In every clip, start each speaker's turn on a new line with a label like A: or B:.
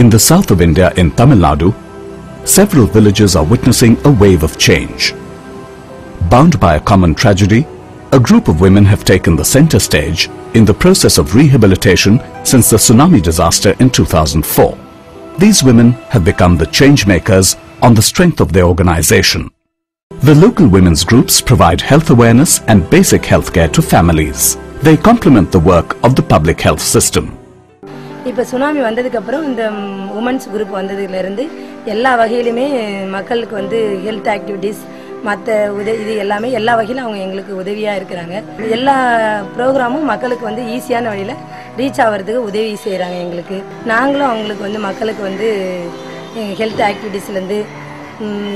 A: In the south of India in Tamil Nadu, several villages are witnessing a wave of change. Bound by a common tragedy, a group of women have taken the center stage in the process of rehabilitation since the tsunami disaster in 2004. These women have become the change makers on the strength of their organization. The local women's groups provide health awareness and basic health care to families. They complement the work of the public health system.
B: இப்போ tsunami வந்ததுக்கு அப்புறம் இந்த women's group வந்ததுல இருந்து எல்லா வகையிலுமே மக்களுக்கு வந்து ஹெல்த் ஆக்டிவிட்டீஸ் மற்ற இது எல்லாமே எல்லா வகையிலும் அவங்க எங்களுக்கு உதவியா இருக்கிறாங்க. எல்லா ப்ரோக்ராமும் மக்களுக்கு வந்து ஈஸியான வழியில ரீச் ஆகிறதுக்கு உதவி செய்றாங்க எங்களுக்கு. நாங்களும் அவங்களுக்கு வந்து மக்களுக்கு வந்து ஹெல்த் ஆக்டிவிட்டீஸ்ல இருந்து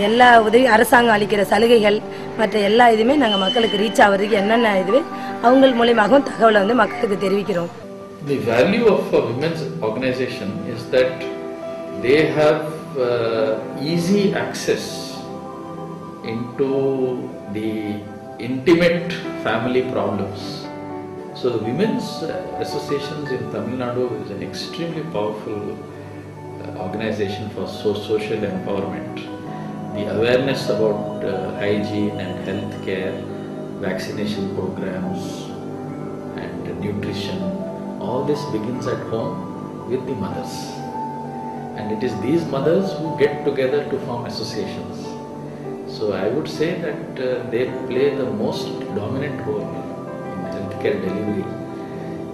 B: எல்லா உதவி அரசாங்கம் அளிக்கிற சலுகைகள் மற்ற எல்லா இதுமே நாங்க மக்களுக்கு ரீச் ஆகிறதுக்கு என்னென்ன இதுவே அவங்க மூலமாகவும் தகவலை வந்து மக்களுக்கு தெரிவிக்கிறோம்.
C: The value of a women's organization is that they have easy access into the intimate family problems. So the women's associations in Tamil Nadu is an extremely powerful organization for social empowerment. The awareness about hygiene and health care, vaccination programs and nutrition, all this begins at home with the mothers, and it is these mothers who get together to form associations. So I would say that they play the most dominant role in healthcare delivery,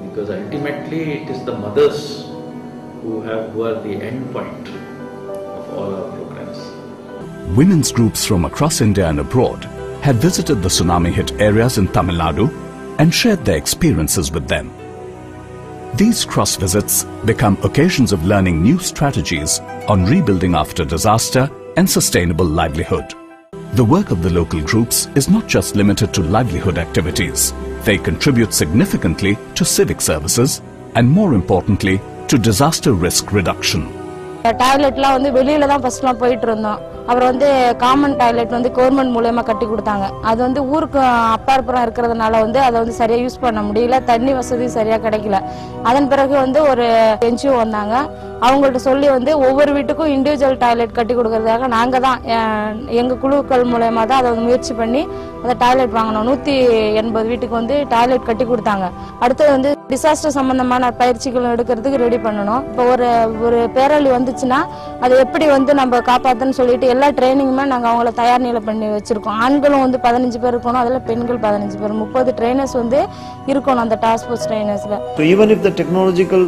C: because ultimately it is the mothers who are the end point of all our programs.
A: Women's groups from across India and abroad have visited the tsunami hit areas in Tamil Nadu and shared their experiences with them. These cross visits become occasions of learning new strategies on rebuilding after disaster and sustainable livelihood. The work of the local groups is not just limited to livelihood activities. They contribute significantly to civic services and, more importantly, to disaster risk reduction.
D: டாய்லெட்லாம் வந்து வெளியில தான் ஃபர்ஸ்ட்லாம் போயிட்டு இருந்தோம். அப்புறம் வந்து common toilet வந்து government மூலமா கட்டி கொடுத்தாங்க. அது வந்து ஊருக்கு அப்பாற்புறம் இருக்கிறதுனால வந்து அதை வந்து சரியா யூஸ் பண்ண முடியல, தண்ணி வசதி சரியா கிடைக்கல. அதன் பிறகு வந்து ஒரு என்ஜிஓ வந்தாங்க. அவங்கள்ட்ட சொல்லி வந்து ஒவ்வொரு வீட்டுக்கும் இண்டிவிஜுவல் டாய்லெட் கட்டி கொடுக்கறதுக்காக நாங்க தான் எங்க குழுக்கள் மூலமா தான் அதை முயற்சி பண்ணி அந்த டாய்லெட் வாங்கணும். 180 வீட்டுக்கு வந்து டாய்லெட் கட்டி கொடுத்தாங்க. அடுத்தது வந்து டிசாஸ்டர் சம்பந்தமான பயிற்சிகள் எடுக்கிறதுக்கு ரெடி பண்ணணும். இப்போ ஒரு பேரழி வந்துச்சுன்னா அதை எப்படி வந்து நம்ம காப்பாத்தன்னு சொல்லிட்டு எல்லா ட்ரைனிங்குமே நாங்க அவங்கள தயார் நிலை பண்ணி வச்சிருக்கோம். ஆண்களும் வந்து 15 பேர் இருக்கணும், அதுல பெண்கள் 15 பேர், 30 ட்ரைனர்ஸ் வந்து இருக்கணும் அந்த டாஸ்க் ஃபோர்ஸ் ட்ரைனர்ஸ்ல.
E: So even if the technological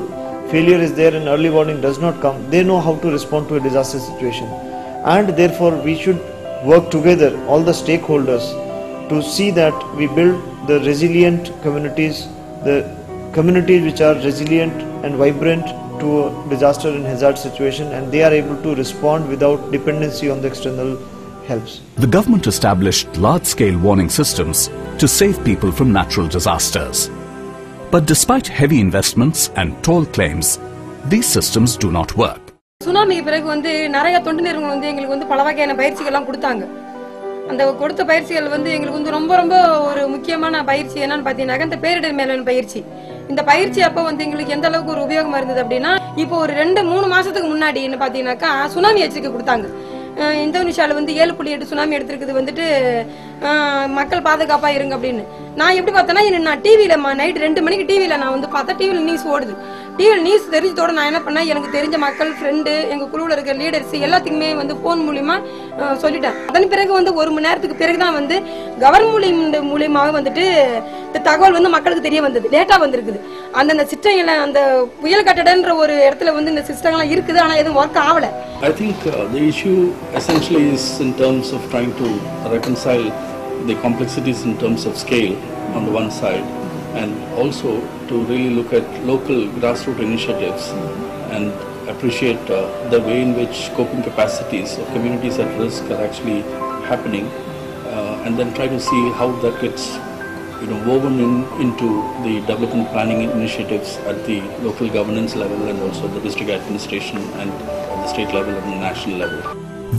E: failure is there and early warning does not come, they know how to respond to a disaster situation, and therefore we should work together, all the stakeholders, to see that we build the resilient communities, the communities which are resilient and vibrant to a disaster and hazard situation, and they are able to respond without dependency on the external helps.
A: The government established large-scale warning systems to save people from natural disasters. But despite heavy investments and toll claims, these systems do not work.
F: சுனாமிக்கு பிறகு வந்து நிறைய தொண்டு நிறுவனங்கள் வந்து எங்களுக்கு வந்து பல வகையான பயிற்சிகள்லாம் கொடுத்தாங்க. அந்த கொடுத்த பயிற்சிகள் வந்து எங்களுக்கு வந்து ரொம்ப ரொம்ப ஒரு முக்கியமான பயிற்சி என்னன்னு பாத்தீங்கன்னா இந்த பேரிடர் மேலாண்மை பயிற்சி. இந்த பயிற்சி அப்ப வந்து எங்களுக்கு எந்த அளவுக்கு ஒரு உபயோகமா இருந்தது அப்படின்னா, இப்போ ஒரு 2-3 மாசத்துக்கு முன்னாடி என்ன பாத்தீங்கன்னாக்கா சுனாமி எச்சரிக்கை கொடுத்தாங்க. இந்தோனேஷியால வந்து 7.8 சுனாமி எடுத்திருக்குது, வந்துட்டு மக்கள் பாதுகாப்பா இருங்க அப்படின்னு. நான் எப்படி பார்த்தேன்னா, நான் டிவியில நைட் 2 மணிக்கு டிவியில நான் வந்து பார்த்தா டிவியில நியூஸ் ஓடுது. டிவியில நியூஸ் தெரிஞ்சதோட நான் என்ன பண்ணேன், எனக்கு தெரிஞ்ச மக்கள், ஃப்ரெண்டு, எங்க குழுவில் இருக்க லீடர்ஸ் எல்லாத்துக்குமே வந்து போன் மூலியமா சொல்லிட்டேன். அதன் பிறகு வந்து 1 மணி நேரத்துக்கு பிறகுதான் வந்து கவர்மெண்ட் மூலியமாக வந்துட்டு இந்த தகவல் வந்து மக்களுக்கு தெரிய வந்தது, லேட்டா வந்திருக்குது. அந்த சிஸ்டம் அந்த புயல் கட்டடன்ற ஒரு இடத்துல வந்து இந்த சிஸ்டம்லாம் இருக்குது, ஆனா எதுவும் ஒர்க் ஆகல.
G: I think the issue essentially is in terms of trying to reconcile the complexities in terms of scale on the one side, and also to really look at local grassroots initiatives and appreciate the way in which coping capacities of communities at risk are actually happening, and then try to see how that gets woven into the development planning initiatives at the local governance level, and also the district administration and at the state level and the national level.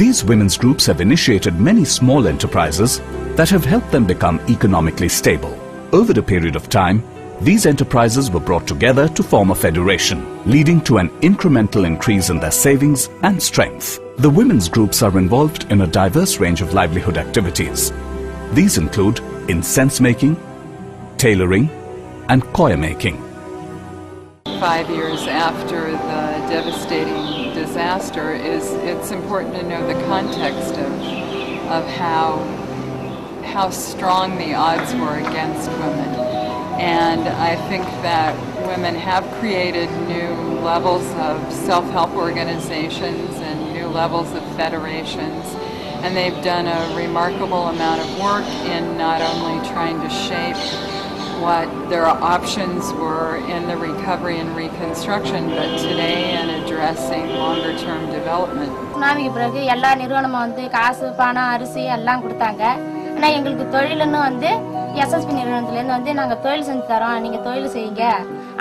A: These women's groups have initiated many small enterprises that have helped them become economically stable. Over a period of time, These enterprises were brought together to form a federation, leading to an incremental increase in their savings and strength. The women's groups are involved in a diverse range of livelihood activities. These include incense making, tailoring, and coir making.
H: 5 years after the devastating disaster, it's important to know the context of how strong the odds were against women. And I think that women have created new levels of self-help organizations and new levels of federations, and they've done a remarkable amount of work in not only trying to shape what their options were in the recovery and reconstruction, but today in addressing longer-term development.
D: சுனாமிக்கு பிறகு எல்லா நிறுவனமும் வந்து காசு பணம் அரிசி எல்லாம் கொடுத்தாங்க. ஆனால் எங்களுக்கு தொழில்னு வந்து SSP நிறுவனத்துலேருந்து வந்து நாங்கள் தொழில் செஞ்சு தரோம், நீங்கள் தொழில் செய்யுங்க,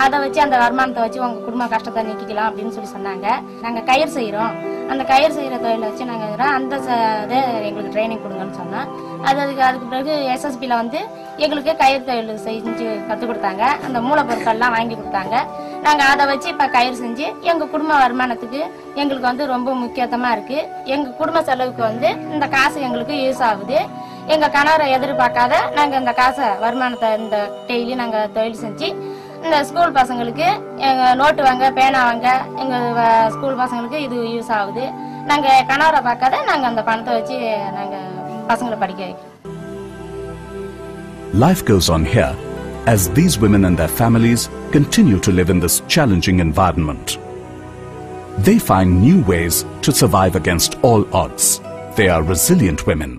D: அதை வச்சு அந்த வருமானத்தை வச்சு உங்கள் குடும்ப கஷ்டத்தை நீக்கிக்கலாம் அப்படின்னு சொல்லி சொன்னாங்க. நாங்கள் கயிறு செய்கிறோம், அந்த கயிறு செய்கிற தொழிலை வச்சு நாங்கள் அந்த இதை எங்களுக்கு ட்ரைனிங் கொடுங்கன்னு சொன்னோம். அதுக்கு பிறகு SSPயில் வந்து எங்களுக்கு கயிறு தொழில் செஞ்சு கற்றுக் கொடுத்தாங்க. அந்த மூலப்பொருட்கள்லாம் வாங்கி கொடுத்தாங்க. நாங்கள் அதை வச்சு இப்போ கயிறு செஞ்சு எங்கள் குடும்ப வருமானத்துக்கு எங்களுக்கு வந்து ரொம்ப முக்கியத்துவமாக இருக்குது. எங்கள் குடும்ப செலவுக்கு வந்து இந்த காசு எங்களுக்கு யூஸ் ஆகுது. எங்கள் கணவரை எதிர்பார்க்காத நாங்கள் இந்த காசை வருமானத்தை இந்த டெய்லி நாங்கள் தொழில் செஞ்சு இந்த ஸ்கூல் பசங்களுக்கு எங்கள் நோட்டு வாங்க பேனா வாங்க எங்கள் ஸ்கூல் பசங்களுக்கு இது யூஸ் ஆகுது. நாங்கள் கணவரை பார்க்காத நாங்கள் அந்த பணத்தை வச்சு நாங்கள் பசங்களை படிக்க வைக்கிறோம்.
A: Life goes on here as these women and their families continue to live in this challenging environment. They find new ways to survive against all odds. They are resilient women.